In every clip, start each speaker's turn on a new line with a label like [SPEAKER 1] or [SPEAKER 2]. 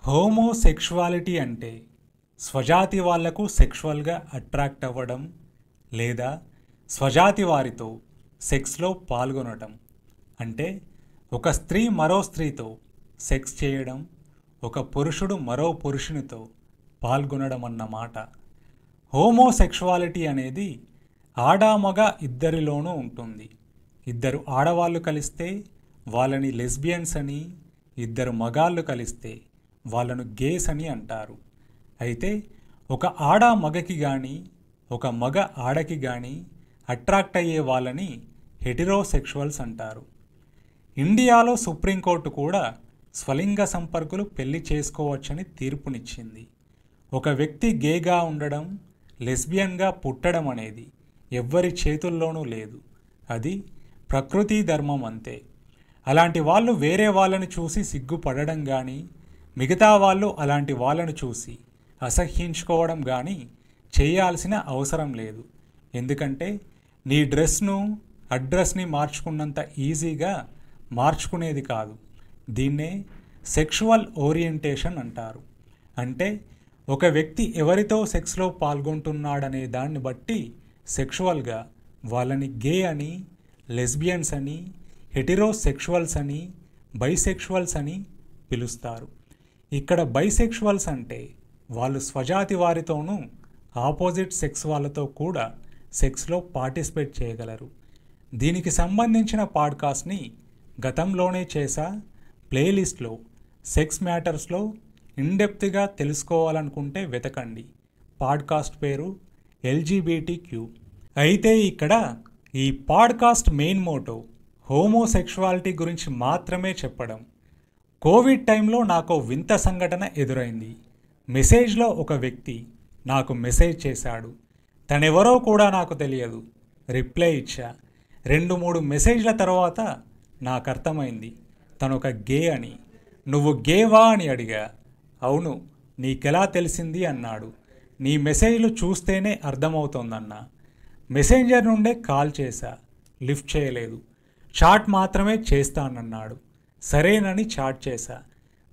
[SPEAKER 1] Homosexuality అంటే స్వజాతి వాళ్లకు సెక్షువల్గా attract అవ్వడం లేదా స్వజాతి వారితో సెక్స్లో పాల్గొనడం. అంటే ఒక స్త్రీ మరో స్త్రీతో సెక్స్ చేయడం, ఒక పురుషుడు మరో పురుషునితో పాల్గొనడం అన్నమాట. హోమోసెక్షువాలిటీ అనేది ఆడామగ ఇద్దరిలోనూ ఉంటుంది. ఇద్దరు ఆడవాళ్ళు కలిస్తే వాళ్ళని లెస్బియన్స్ అని, ఇద్దరు మగాళ్ళు కలిస్తే వాళ్ళను గేస్ అని అంటారు. అయితే ఒక ఆడ మగకి కానీ ఒక మగ ఆడకి కానీ అట్రాక్ట్ అయ్యే వాళ్ళని హెటిరోసెక్షువల్స్ అంటారు. ఇండియాలో సుప్రీంకోర్టు కూడా స్వలింగ సంపర్కులు పెళ్లి చేసుకోవచ్చని తీర్పునిచ్చింది. ఒక వ్యక్తి గేగా ఉండడం, లెస్బియన్గా పుట్టడం అనేది ఎవ్వరి చేతుల్లోనూ లేదు. అది ప్రకృతి ధర్మం అంతే. అలాంటి వాళ్ళు వేరే వాళ్ళని చూసి సిగ్గుపడడం కానీ, మిగతా వాళ్ళు అలాంటి వాళ్ళను చూసి అసహ్యించుకోవడం కానీ చేయాల్సిన అవసరం లేదు. ఎందుకంటే నీ డ్రెస్ను అడ్రస్ని మార్చుకున్నంత ఈజీగా మార్చుకునేది కాదు. దీన్నే సెక్షువల్ ఓరియంటేషన్ అంటారు. అంటే ఒక వ్యక్తి ఎవరితో సెక్స్లో పాల్గొంటున్నాడనే దాన్ని బట్టి సెక్షువల్గా వాళ్ళని గే అని, లెస్బియన్స్ అని, హెటిరోసెక్షువల్స్ అని, బైసెక్షువల్స్ అని పిలుస్తారు. ఇక్కడ బైసెక్షువల్స్ అంటే వాళ్ళు స్వజాతి వారితోనూ ఆపోజిట్ సెక్స్ వాళ్ళతో కూడా సెక్స్లో పార్టిసిపేట్ చేయగలరు. దీనికి సంబంధించిన పాడ్కాస్ట్ని గతంలోనే చేసా. ప్లేలిస్ట్లో సెక్స్ మ్యాటర్స్లో ఇన్డెప్త్గా తెలుసుకోవాలనుకుంటే వెతకండి. పాడ్కాస్ట్ పేరు LGBTQ. అయితే ఇక్కడ ఈ పాడ్కాస్ట్ మెయిన్ మోటో హోమోసెక్షువాలిటీ గురించి మాత్రమే చెప్పడం. కోవిడ్ టైంలో నాకు వింత సంఘటన ఎదురైంది. మెసేజ్లో ఒక వ్యక్తి నాకు మెసేజ్ చేశాడు. తనెవరో కూడా నాకు తెలియదు. రిప్లై ఇచ్చా. 2-3 మెసేజ్ల తర్వాత నాకు అర్థమైంది తనొక గే అని. నువ్వు గేవా అని అడిగా. అవును, నీకెలా తెలిసింది అన్నాడు. నీ మెసేజ్లు చూస్తేనే అర్థమవుతోందన్నా. మెసెంజర్ నుండే కాల్ చేశా, లిఫ్ట్ చేయలేదు. చాట్ మాత్రమే చేస్తానన్నాడు. సరేనని చాట్ చేశా.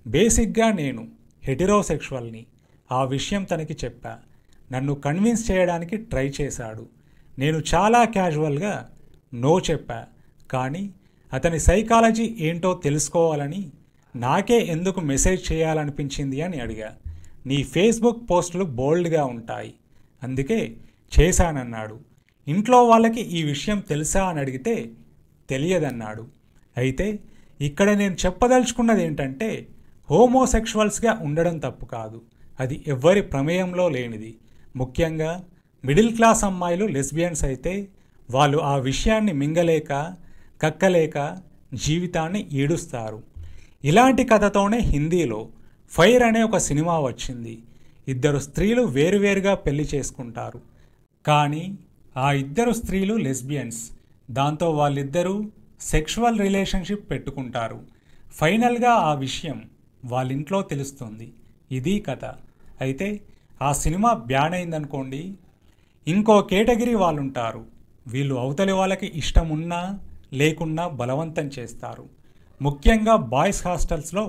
[SPEAKER 1] బేసిక్గా నేను హెటిరోసెక్షువల్ని. ఆ విషయం తనకి చెప్పా. నన్ను కన్విన్స్ చేయడానికి ట్రై చేశాడు. నేను చాలా క్యాజువల్గా నో చెప్పా. కానీ అతని సైకాలజీ ఏంటో తెలుసుకోవాలని, నాకే ఎందుకు మెసేజ్ చేయాలనిపించింది అని అడిగా. నీ ఫేస్బుక్ పోస్టులు బోల్డ్గా ఉంటాయి, అందుకే చేశానన్నాడు. ఇంట్లో వాళ్ళకి ఈ విషయం తెలుసా అని అడిగితే తెలియదన్నాడు. అయితే ఇక్కడ నేను చెప్పదలుచుకున్నది ఏంటంటే హోమోసెక్షువల్స్గా ఉండడం తప్పు కాదు. అది ఎవ్వరి ప్రమేయంలో లేనిది. ముఖ్యంగా మిడిల్ క్లాస్ అమ్మాయిలు లెస్బియన్స్ అయితే వాళ్ళు ఆ విషయాన్ని మింగలేక కక్కలేక జీవితాన్ని ఈడుస్తారు. ఇలాంటి కథతోనే హిందీలో ఫైర్ అనే ఒక సినిమా వచ్చింది. 2 స్త్రీలు వేరువేరుగా పెళ్లి చేసుకుంటారు. కానీ ఆ 2 స్త్రీలు లెస్బియన్స్. దాంతో వాళ్ళిద్దరూ సెక్షువల్ రిలేషన్షిప్ పెట్టుకుంటారు. ఫైనల్గా ఆ విషయం వాళ్ళింట్లో తెలుస్తుంది. ఇది కథ. అయితే ఆ సినిమా బ్యాన్ అయిందనుకోండి. ఇంకో కేటగిరీ వాళ్ళు ఉంటారు. వీళ్ళు అవతలి వాళ్ళకి ఇష్టం ఉన్నా లేకున్నా బలవంతం చేస్తారు. ముఖ్యంగా బాయ్స్ హాస్టల్స్లో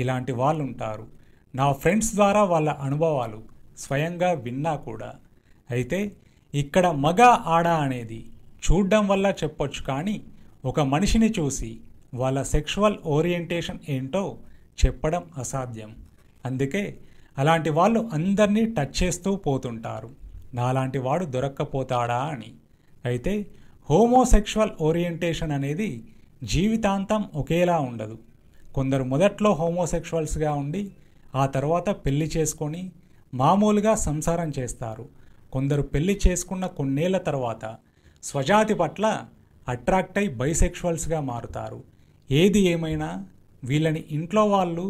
[SPEAKER 1] ఇలాంటి వాళ్ళు ఉంటారు. నా ఫ్రెండ్స్ ద్వారా వాళ్ళ అనుభవాలు స్వయంగా విన్నా కూడా. అయితే ఇక్కడ మగ ఆడ అనేది చూడడం వల్ల చెప్పొచ్చు, కానీ ఒక మనిషిని చూసి వాళ్ళ సెక్షువల్ ఓరియంటేషన్ ఏంటో చెప్పడం అసాధ్యం. అందుకే అలాంటి వాళ్ళు అందరినీ టచ్ చేస్తూ పోతుంటారు. నాలాంటి వాడు దొరక్కపోతాడా అని. అయితే హోమోసెక్షువల్ ఓరియంటేషన్ అనేది జీవితాంతం ఒకేలా ఉండదు. కొందరు మొదట్లో హోమోసెక్షువల్స్గా ఉండి ఆ తర్వాత పెళ్లి చేసుకొని మామూలుగా సంసారం చేస్తారు. కొందరు పెళ్లి చేసుకున్న కొన్నేళ్ల తర్వాత స్వజాతి పట్ల అట్రాక్ట్ అయి బైసెక్షువల్స్గా మారుతారు. ఏది ఏమైనా వీళ్ళని ఇంట్లో వాళ్ళు,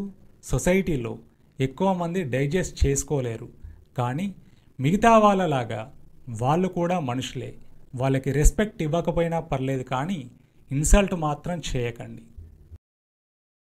[SPEAKER 1] సొసైటీలో ఎక్కువ మంది డైజెస్ట్ చేసుకోలేరు. కానీ మిగతా వాళ్ళలాగా వాళ్ళు కూడా మనుషులే. వాళ్ళకి రెస్పెక్ట్ ఇవ్వకపోయినా పర్లేదు, కానీ ఇన్సల్ట్ మాత్రం చేయకండి.